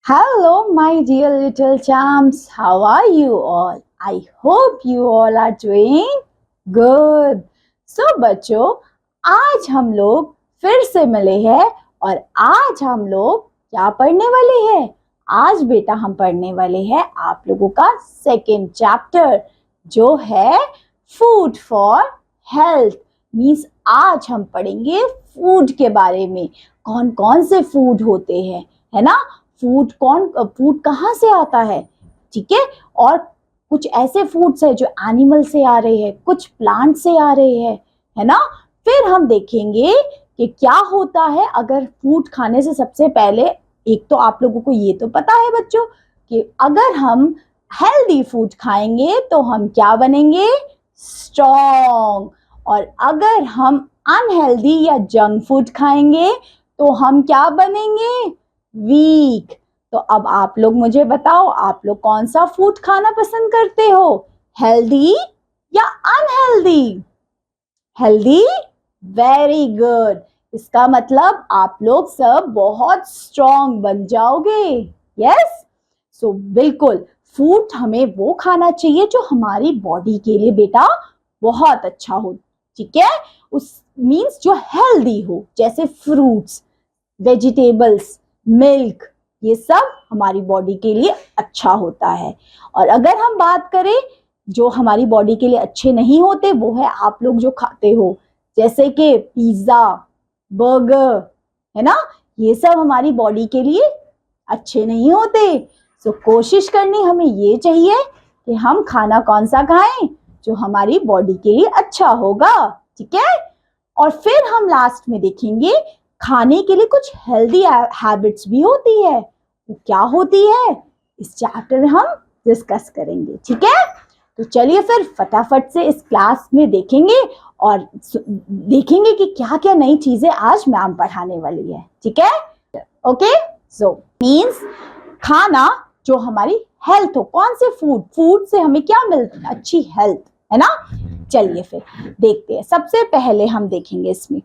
Hello, my dear little champs. How are you all? I hope you all are doing good. So बच्चों, आज हम लोग फिर से मिले हैं और आज हम लोग क्या पढ़ने वाले हैं? आज बेटा हम पढ़ने वाले हैं आप लोगों का सेकेंड चैप्टर जो है फूड फॉर हेल्थ। मीन्स आज हम पढ़ेंगे फूड के बारे में, कौन कौन से फूड होते हैं, है ना। फूड कहाँ से आता है, ठीक है। और कुछ ऐसे फूड्स है जो एनिमल से आ रहे हैं, कुछ प्लांट से आ रहे हैं, है ना। फिर हम देखेंगे कि क्या होता है अगर फूड खाने से सबसे पहले, एक तो आप लोगों को ये तो पता है बच्चों कि अगर हम हेल्दी फूड खाएंगे तो हम क्या बनेंगे, स्ट्रॉन्ग। और अगर हम अनहेल्दी या जंक फूड खाएंगे तो हम क्या बनेंगे, वीक। तो अब आप लोग मुझे बताओ, आप लोग कौन सा फूड खाना पसंद करते हो, हेल्दी या अनहेल्दी? Healthy, very good. इसका मतलब आप लोग सब बहुत स्ट्रॉन्ग बन जाओगे। यस, सो बिल्कुल फूड हमें वो खाना चाहिए जो हमारी बॉडी के लिए बेटा बहुत अच्छा हो, ठीक है। उस मीन्स जो हेल्दी हो, जैसे फ्रूट्स, वेजिटेबल्स, मिल्क, ये सब हमारी बॉडी के लिए अच्छा होता है। और अगर हम बात करें जो हमारी बॉडी के लिए अच्छे नहीं होते, वो है आप लोग जो खाते हो, जैसे कि पिज्जा, बर्गर, है ना। ये सब हमारी बॉडी के लिए अच्छे नहीं होते। सो कोशिश करनी हमें ये चाहिए कि हम खाना कौन सा खाएं जो हमारी बॉडी के लिए अच्छा होगा, ठीक है। और फिर हम लास्ट में देखेंगे खाने के लिए कुछ हेल्दी हैबिट्स भी होती है। वो क्या होती है इस चैप्टर में हम डिस्कस करेंगे, ठीक है। तो चलिए फिर फटाफट से इस क्लास में देखेंगे और देखेंगे कि क्या क्या नई चीजें आज मैम पढ़ाने वाली है, ठीक है। ओके, सो मीन्स खाना जो हमारी हेल्थ हो, कौन से फूड से हमें क्या मिलता है, अच्छी हेल्थ, है ना। चलिए फिर देखते हैं। सबसे पहले हम देखेंगे इसमें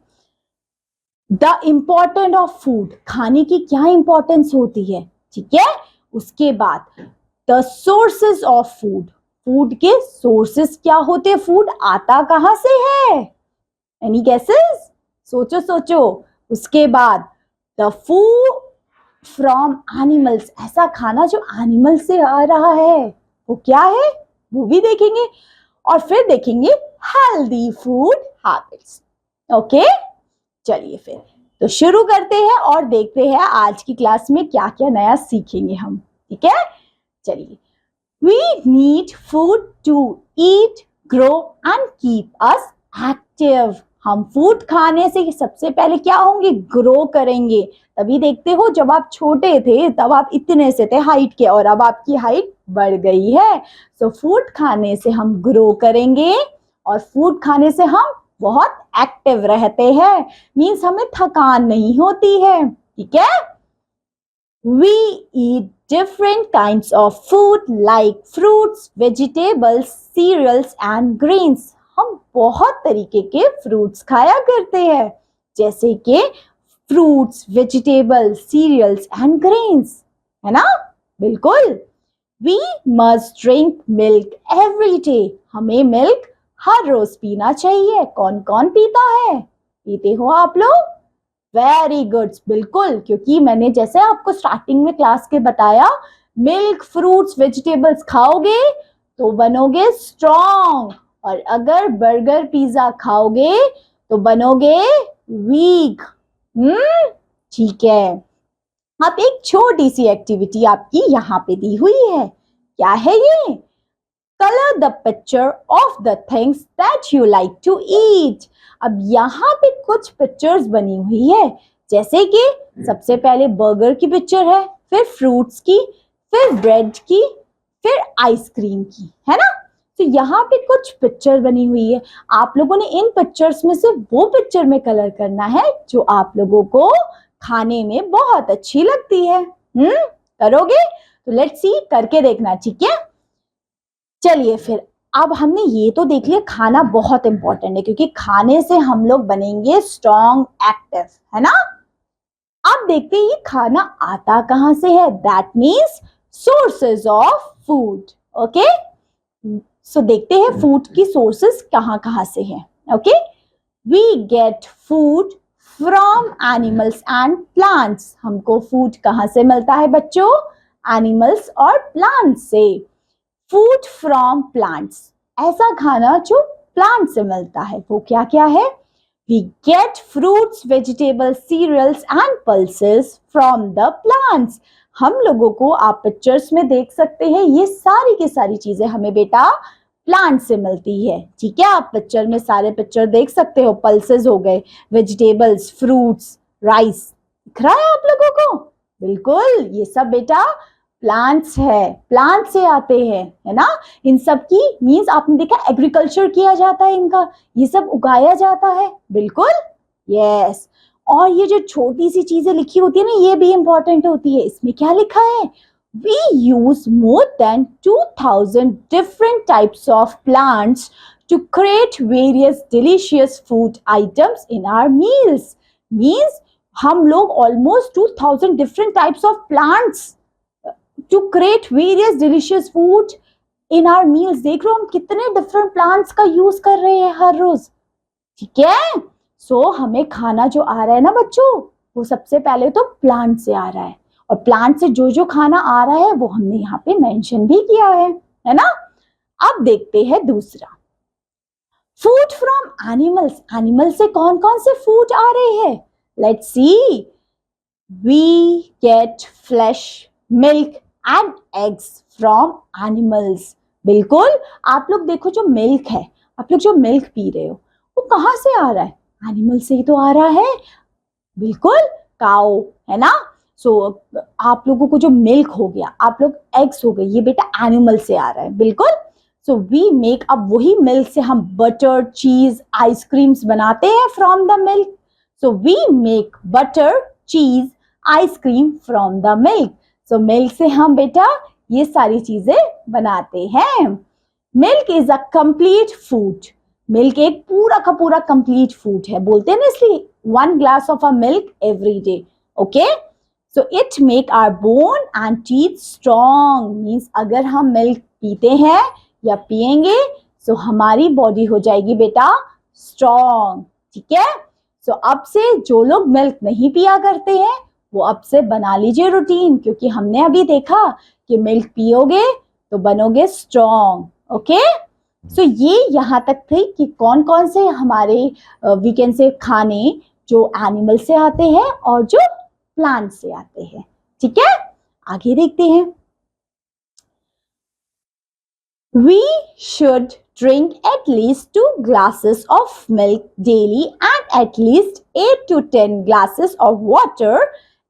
द इम्पोर्टेंट ऑफ फूड, खाने की क्या इंपॉर्टेंस होती है, ठीक है। उसके बाद the sources of food, food के सोर्सेस क्या होते हैं, फूड आता कहां से है, एनी गेसेस, सोचो सोचो। उसके बाद द फूड फ्रॉम एनिमल्स, ऐसा खाना जो एनिमल से आ रहा है वो क्या है, वो भी देखेंगे। और फिर देखेंगे हेल्दी फूड हैबिट्स। ओके, चलिए फिर तो शुरू करते हैं और देखते हैं आज की क्लास में क्या क्या नया सीखेंगे हम, ठीक है। चलिए, we need food to eat, grow and keep us active. हम फूड खाने से सबसे पहले क्या होंगे, ग्रो करेंगे। तभी देखते हो जब आप छोटे थे तब आप इतने से थे हाइट के, और अब आपकी हाइट बढ़ गई है। तो फूड खाने से हम ग्रो करेंगे और फूड खाने से हम बहुत एक्टिव रहते हैं। मीन्स हमें थकान नहीं होती है, ठीक है। We eat different kinds of food like fruits, vegetables, cereals and grains. हम बहुत तरीके के फ्रूट्स खाया करते हैं, जैसे कि fruits, vegetables, cereals and grains, है ना। बिल्कुल। We must drink milk every day. हमें मिल्क हर रोज पीना चाहिए। कौन कौन पीता है, पीते हो आप लोग? वेरी गुड, बिल्कुल, क्योंकि मैंने जैसे आपको स्टार्टिंग में क्लास के बताया, मिल्क, फ्रूट्स, वेजिटेबल्स खाओगे तो बनोगे स्ट्रॉन्ग, और अगर बर्गर पिज्जा खाओगे तो बनोगे वीक। ठीक है। अब एक छोटी सी एक्टिविटी आपकी यहाँ पे दी हुई है, क्या है ये, colour the picture of the things that you like to eat. अब यहाँ पे कुछ पिक्चर्स बनी हुई है, जैसे कि सबसे पहले बर्गर की पिक्चर है, फिर फ्रूट्स की, फिर ब्रेड की, फिर आइसक्रीम की, है ना। तो यहाँ पे कुछ पिक्चर बनी हुई है। आप लोगों ने इन पिक्चर्स में से वो पिक्चर में कलर करना है जो आप लोगों को खाने में बहुत अच्छी लगती है। करोगे? तो लेट्स सी, करके देखना, ठीक है। चलिए फिर, अब हमने ये तो देख लिया खाना बहुत इंपॉर्टेंट है, क्योंकि खाने से हम लोग बनेंगे स्ट्रॉन्ग, एक्टिव, है ना। अब देखते हैं ये खाना आता कहां से है. That means sources of food. Okay, so देखते हैं फूड की सोर्सेज कहां कहां से है. Okay, we get food from animals and plants. हमको फूड कहां से मिलता है बच्चों? एनिमल्स और प्लांट्स से. फूड फ्रॉम प्लांट्स, ऐसा खाना जो प्लांट से मिलता है वो क्या क्या है? We get fruits, vegetables, cereals and pulses from the plants. हम लोगों को आप पिक्चर्स में देख सकते हैं ये सारी की सारी चीजें हमें बेटा प्लांट से मिलती है. ठीक है, आप पिक्चर में सारे पिक्चर देख सकते हो. पल्सेस हो गए, वेजिटेबल्स, फ्रूट्स, राइस. दिख रहा है आप लोगों को? बिल्कुल, ये सब बेटा प्लांट्स है, प्लांट से आते हैं, है ना. इन सब की मीन्स आपने देखा एग्रीकल्चर किया जाता है, इनका ये सब उगाया जाता है. बिल्कुल, यस. और ये जो छोटी सी चीजें लिखी होती है ना, ये भी इंपॉर्टेंट होती है. इसमें क्या लिखा है? We use more than 2000 different types of plants to create various delicious food items in our meals. Means हम लोग almost 2000 different types of plants to create various delicious food in our meals. देख रहे हो हम कितने different plants का use कर रहे हैं हर रोज. ठीक है, सो हमें खाना जो आ रहा है ना बच्चों, वो सबसे पहले तो प्लांट से आ रहा है. और प्लांट से जो जो खाना आ रहा है वो हमने यहाँ पे मेंशन भी किया है ना. अब देखते हैं दूसरा, फूड फ्रॉम एनिमल्स. एनिमल से कौन कौन से फूड आ रहे हैं? Let's see. We get flesh, milk and eggs from animals. बिल्कुल, आप लोग देखो जो मिल्क है, आप लोग जो मिल्क पी रहे हो वो कहाँ से आ रहा है? एनिमल से ही तो आ रहा है. बिल्कुल, काऊ, है ना. सो आप लोगों को जो मिल्क हो गया, आप लोग एग्स हो गए, ये बेटा एनिमल से आ रहा है. बिल्कुल. सो वी मेक, अब वही मिल्क से हम बटर, चीज, आइसक्रीम्स बनाते हैं from the milk. So we make butter, cheese, ice cream from the milk. So milk से हम बेटा ये सारी चीजें बनाते हैं. Milk is a complete food. Milk एक पूरा का पूरा कंप्लीट फूड है. बोलते हैं ना इसलिए 1 glass of a milk every day. Okay, so it make our bone and teeth strong. Means अगर हम मिल्क पीते हैं या पिएंगे तो हमारी बॉडी हो जाएगी बेटा स्ट्रॉन्ग. ठीक है, सो अब से जो लोग मिल्क नहीं पिया करते हैं वो अब से बना लीजिए रूटीन, क्योंकि हमने अभी देखा कि मिल्क पियोगे तो बनोगे स्ट्रॉन्ग. ओके, सो ये यहाँ तक थी कि कौन कौन से हमारे वीकेंड से खाने जो एनिमल से आते हैं और जो प्लांट से आते हैं. ठीक है, आगे देखते हैं. We should drink at least 2 glasses of milk daily and at least 8 to 10 glasses of water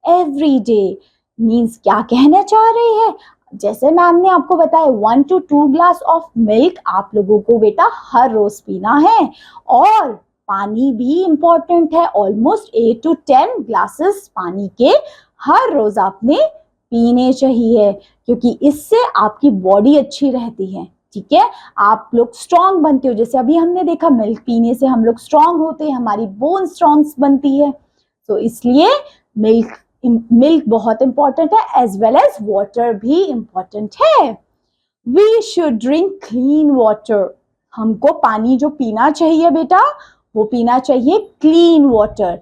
every day. Means क्या कहना चाह रहे हैं? जैसे मैम ने आपको बताया 1 to 2 ग्लास ऑफ मिल्क आप लोगों को बेटा हर रोज पीना है. और पानी भी इंपॉर्टेंट है. ऑलमोस्ट 8 to 10 ग्लासेस पानी के हर रोज आपने पीने चाहिए, क्योंकि इससे आपकी बॉडी अच्छी रहती है. ठीक है, आप लोग स्ट्रांग बनते हो. जैसे अभी हमने देखा मिल्क पीने से हम लोग स्ट्रांग होते हैं, हमारी बोन स्ट्रांग बनती है. तो इसलिए मिल्क बहुत इंपॉर्टेंट है, एज वेल एज वाटर भी इंपॉर्टेंट है. We should drink clean water. हमको पानी जो पीना चाहिए बेटा वो पीना चाहिए क्लीन वाटर.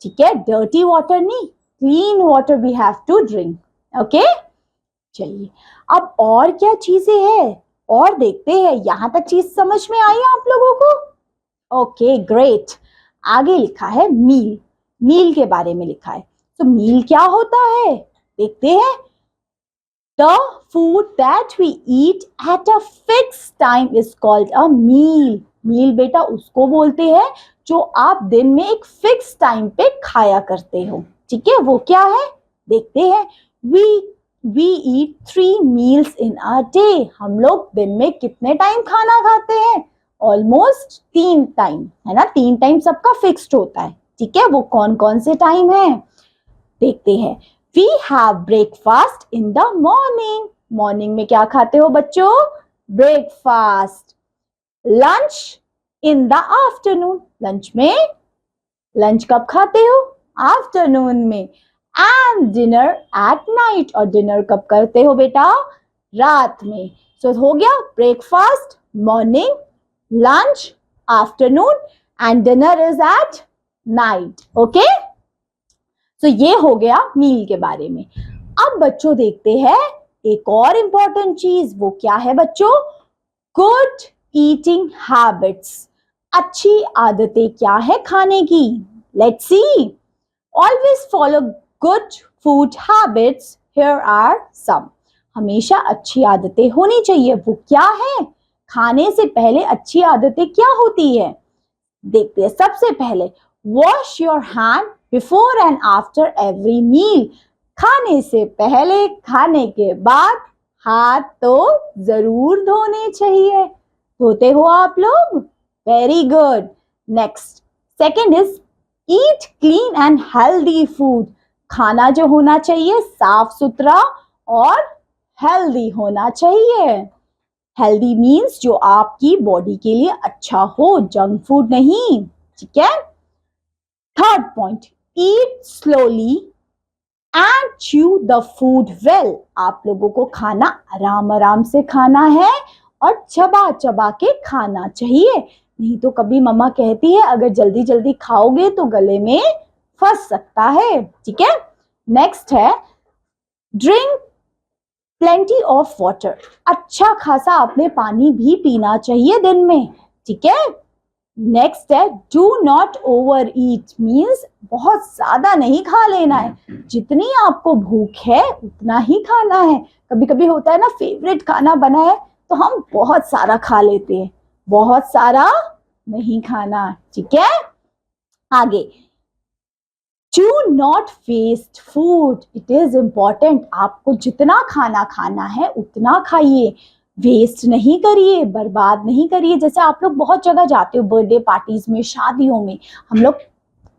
ठीक है, डर्टी वाटर नहीं, clean water we have to drink. Okay, चलिए अब और क्या चीजें हैं और देखते हैं. यहां तक चीज समझ में आई आप लोगों को? Okay, great. आगे लिखा है मील. मील के बारे में लिखा है. तो मील क्या होता है देखते हैं. The food that we eat at a fix time is called a meal. Meal बेटा उसको बोलते हैं जो आप दिन में एक फिक्स टाइम पे खाया करते हो. ठीक है, वो क्या है देखते हैं. We eat 3 meals in a day. हम लोग दिन में कितने टाइम खाना खाते हैं? ऑलमोस्ट 3 टाइम, है ना. 3 टाइम सबका फिक्स्ड होता है. ठीक है, वो कौन कौन से टाइम है देखते हैं. We have breakfast in the morning. Morning में क्या खाते हो बच्चों? Breakfast. Lunch in the afternoon. Lunch कब खाते हो? आफ्टरनून में. एंड डिनर एट नाइट, और डिनर कब करते हो बेटा? रात में. सो हो गया breakfast, morning, lunch, afternoon, and dinner is at night. Okay, तो ये हो गया मील के बारे में. अब बच्चों देखते हैं एक और इंपॉर्टेंट चीज. वो क्या है बच्चों? Good eating habits. अच्छी आदतें क्या है खाने की? Let's see. Always follow good food habits. Here are some. हमेशा अच्छी आदतें होनी चाहिए. वो क्या है? खाने से पहले अच्छी आदतें क्या होती है? देखते हैं. सबसे पहले, wash your hand before and after every meal. खाने से पहले, खाने के बाद हाथ तो जरूर धोने चाहिए. धोते हो आप लोग? Very good. Next, second is eat clean and healthy food. खाना जो होना चाहिए साफ सुथरा और हेल्दी होना चाहिए. हेल्दी मीन्स जो आपकी बॉडी के लिए अच्छा हो, जंक फूड नहीं. ठीक है. Third point, eat slowly and chew the food well. आप लोगों को खाना आराम आराम से खाना है और चबा चबा के खाना चाहिए. नहीं तो कभी मम्मा कहती है अगर जल्दी जल्दी खाओगे तो गले में फंस सकता है. ठीक है. नेक्स्ट है, ड्रिंक प्लेंटी ऑफ वाटर. अच्छा खासा आपने पानी भी पीना चाहिए दिन में. ठीक है. नेक्स्ट है, do not over eat. Means बहुत ज्यादा नहीं खा लेना है. जितनी आपको भूख है उतना ही खाना है. कभी कभी होता है ना, फेवरेट खाना बना है तो हम बहुत सारा खा लेते हैं. बहुत सारा नहीं खाना. ठीक है. आगे, do not waste food. It is important. आपको जितना खाना खाना है उतना खाइए. वेस्ट नहीं करिए, बर्बाद नहीं करिए. जैसे आप लोग बहुत जगह जाते हो, बर्थडे पार्टीज में, शादियों में, हम लोग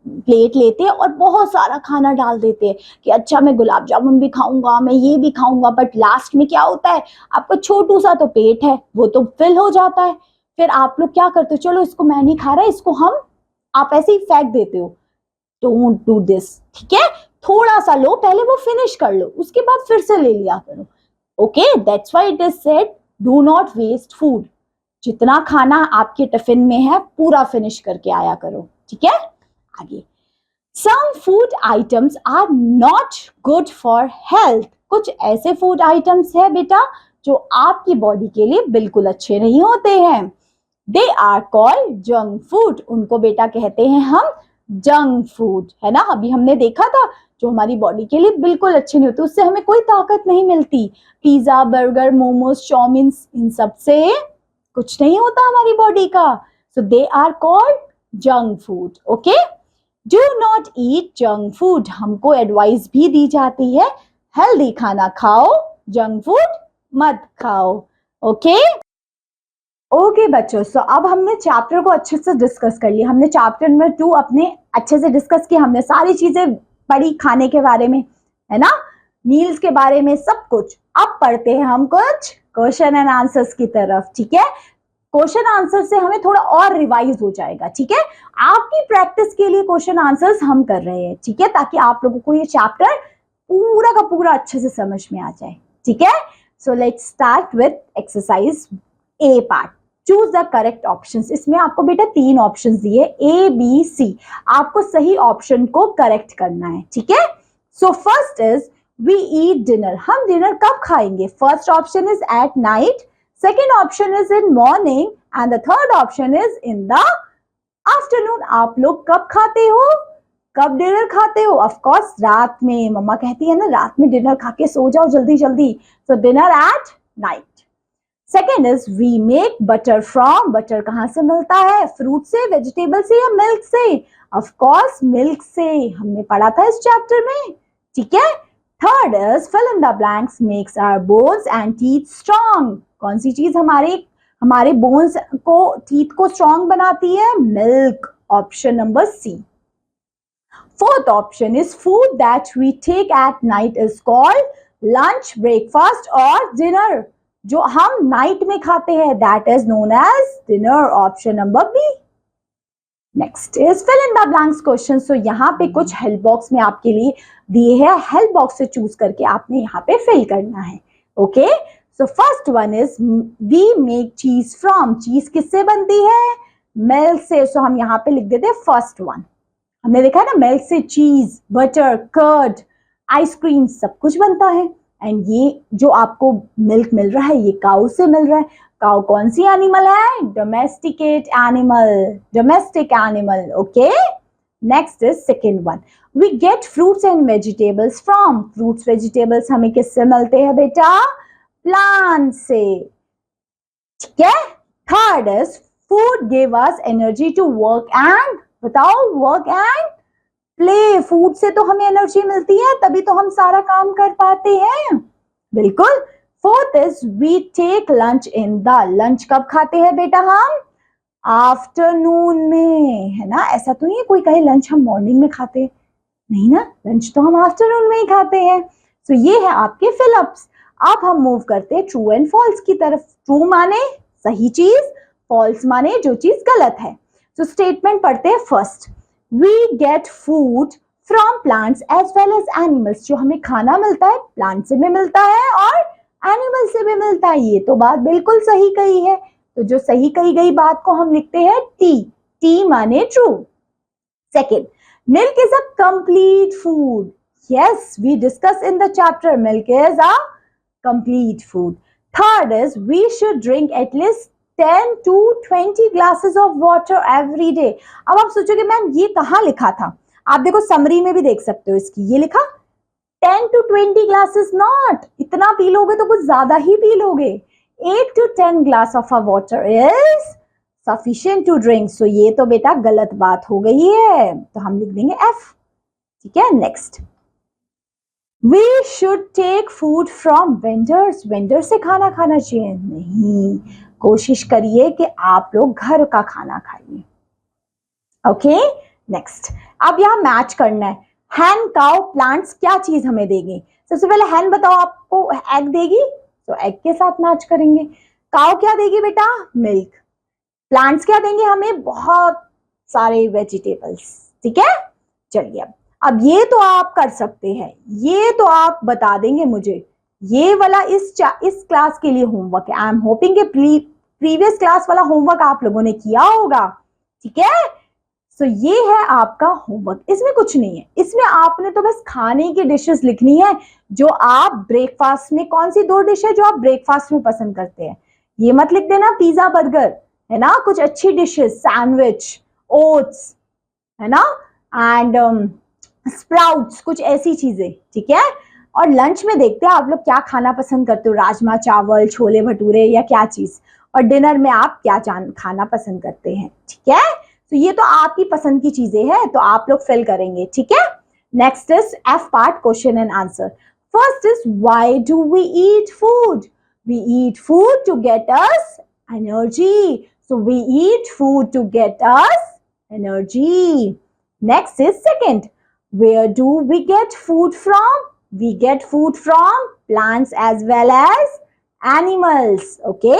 प्लेट लेते हैं और बहुत सारा खाना डाल देते हैं कि अच्छा मैं गुलाब जामुन भी खाऊंगा, मैं ये भी खाऊंगा. बट लास्ट में क्या होता है? आपका छोटू सा तो पेट है, वो तो फिल हो जाता है. फिर आप लोग क्या करते हो? चलो इसको मैं नहीं खा रहा, इसको हम, आप ऐसे ही फेंक देते हो. Don't do this. ठीक है. थोड़ा सा लो, पहले वो फिनिश कर लो, उसके बाद फिर से ले लिया करो. Okay, that's why it is said do not waste food. जितना खाना आपके टिफिन में है पूरा फिनिश करके आया करो. ठीक है. आगे, some food items are not good for health. कुछ ऐसे फूड आइटम्स है बेटा जो आपकी बॉडी के लिए बिल्कुल अच्छे नहीं होते हैं. They are called junk food. उनको बेटा कहते हैं हम जंक फूड. है ना. अभी हमने देखा था जो हमारी बॉडी के लिए बिल्कुल अच्छे नहीं होते, उससे हमें कोई ताकत नहीं मिलती. पिज्जा, बर्गर, मोमोज, चाउमीन, इन सब से कुछ नहीं होता हमारी बॉडी का. So they are called junk food. Okay. Do not eat junk food. हमको एडवाइस भी दी जाती है हेल्दी खाना खाओ, जंक फूड मत खाओ. ओके. ओके बच्चों, सो अब हमने चैप्टर को अच्छे से डिस्कस कर लिया. हमने चैप्टर नंबर 2 अपने अच्छे से डिस्कस किया. हमने सारी चीजें पढ़ी खाने के बारे में, है ना, मील्स के बारे में, सब कुछ. अब पढ़ते हैं हम कुछ क्वेश्चन एंड आंसर्स की तरफ. ठीक है. क्वेश्चन आंसर से हमें थोड़ा और रिवाइज हो जाएगा. ठीक है. आपकी प्रैक्टिस के लिए क्वेश्चन आंसर्स हम कर रहे हैं. ठीक है, ताकि आप लोगों को ये चैप्टर पूरा का पूरा अच्छे से समझ में आ जाए. ठीक है. So let's start with exercise A part. Choose the correct options. इसमें आपको बेटा 3 ऑप्शंस दिए, ए बी सी. आपको सही ऑप्शन को करेक्ट करना है. ठीक है. So first is we eat dinner. हम डिनर कब खाएंगे? First option is at night, second option is in morning and the third option is in the afternoon. आप लोग कब खाते हो? कब डिनर खाते हो? ऑफ कोर्स रात में. मम्मा कहती है ना रात में डिनर खा के सो जाओ जल्दी जल्दी. So dinner at night. Second is we make butter from. Butter कहाँ से मिलता है? फ्रूट से, वेजिटेबल से या मिल्क से? ऑफ कोर्स मिल्क से. हमने पढ़ा था इस चैप्टर में. ठीक है. Third is fill in the blanks makes our bones and teeth strong. कौन सी चीज हमारे बोन्स को, टीथ को स्ट्रॉन्ग बनाती है? Milk. Option number C. Fourth option is food that we take at night is called lunch, breakfast और dinner. जो हम नाइट में खाते हैं that is known as dinner. Option number B. Next is fill in the blanks question. So यहाँ पे कुछ help box में आपके लिए दिए हैं, हेल्प बॉक्स से चूज करके आपने यहाँ पे फिल करना है। Okay, so first one is we make cheese from. Cheese किससे बनती है? मिल्क से। सो हम यहाँ पे लिख देते हैं फर्स्ट वन। हमने देखा है ना, मिल्क से चीज, बटर, कर्ड, आइसक्रीम सब कुछ बनता है। एंड ये जो आपको मिल्क मिल रहा है ये काऊ से मिल रहा है। काऊ कौन सी एनिमल है? Domesticate animal, domestic animal. Okay, next is second one, we get fruits and vegetables from. Fruits vegetables हमें किससे मिलते हैं बेटा? प्लांट से। ठीक है। Third is food give us energy to work and, बताओ, वर्क एंड प्ले। फूड से तो हमें एनर्जी मिलती है, तभी तो हम सारा काम कर पाते हैं। बिल्कुल। Fourth is we take lunch in the. Lunch कब खाते हैं बेटा हम? आफ्टरनून में, है ना। ऐसा तो नहीं है कोई कहे लंच हम मॉर्निंग में खाते हैं, नहीं ना, लंच तो हम आफ्टरनून में ही खाते हैं। सो ये है आपके फिलअप्स। अब हम मूव करते हैं ट्रू एंड फॉल्स की तरफ। ट्रू माने सही चीज, फॉल्स माने जो चीज गलत है। सो स्टेटमेंट पढ़ते हैं first, we get food from plants as well as animals. जो हमें खाना मिलता है प्लांट से भी मिलता है और एनिमल से भी मिलता है। ये तो बात बिल्कुल सही कही है। तो जो सही कही गई बात को हम लिखते हैं टी। टी माने true. Second, milk is a complete food. Yes, we discussed in the chapter milk is a complete food. Third is we should drink at least 10 to 20 glasses of water every day. अब आप सोचोगे ma'am ये कहाँ लिखा था? आप देखो summary में भी देख सकते हो इसकी, ये लिखा 10 to 20 glasses not. इतना पी लोगे तो कुछ ज्यादा ही पी लोगे। 8 to 10 glass of a water is sufficient to drink. So ये तो बेटा गलत बात हो गई है, तो हम लिख देंगे F। ठीक है। Next, we should take food from vendors. Vendor से खाना खाना चाहिए नहीं, कोशिश करिए कि आप लोग घर का खाना खाइए। ओके, नेक्स्ट, अब यहाँ मैच करना है। हैन, काउ, प्लांट्स क्या चीज हमें देगी? सबसे पहले हैन बताओ, आपको एग देगी, तो एग के साथ मैच करेंगे। काउ क्या देगी बेटा? मिल्क। प्लांट्स क्या देंगे हमें? बहुत सारे वेजिटेबल्स। ठीक है। चलिए अब ये तो आप कर सकते हैं, ये तो आप बता देंगे मुझे। ये वाला इस क्लास के लिए होमवर्क है। आई एम होपिंग कि प्रीवियस क्लास वाला होमवर्क आप लोगों ने किया होगा। ठीक है। सो ये है आपका होमवर्क, इसमें कुछ नहीं है। इसमें आपने तो बस खाने की डिशेस लिखनी है जो आप ब्रेकफास्ट में, कौन सी 2 डिश है जो आप ब्रेकफास्ट में पसंद करते हैं। ये मत लिख देना पिज्जा बर्गर, है ना। कुछ अच्छी डिशेस, सैंडविच, ओट्स, है ना, एंड स्प्राउट्स, कुछ ऐसी चीजें। ठीक है। और लंच में देखते हैं आप लोग क्या खाना पसंद करते हो, राजमा चावल, छोले भटूरे या क्या चीज। और डिनर में आप क्या खाना पसंद करते हैं। ठीक है। तो ये तो आपकी पसंद की चीजें हैं, तो आप लोग फिल करेंगे। ठीक है। Next is F part, question and answer. First is why do we eat food? We eat food to get us energy. So we eat food to get us energy. Next is second. Where do we get food from? We get food from plants as well as animals. Okay.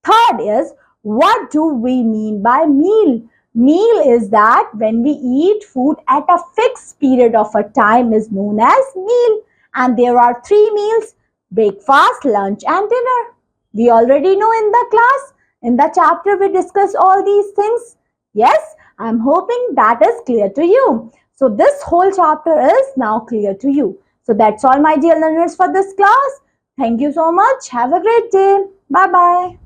Third is, what do we mean by meal? Meal is that when we eat food at a fixed period of a time is known as meal. And there are 3 meals: breakfast, lunch and dinner. We already know in the class. In the chapter, we discuss all these things. Yes, I'm hoping that is clear to you. So this whole chapter is now clear to you. So that's all, my dear learners, for this class. Thank you so much. Have a great day. Bye-bye.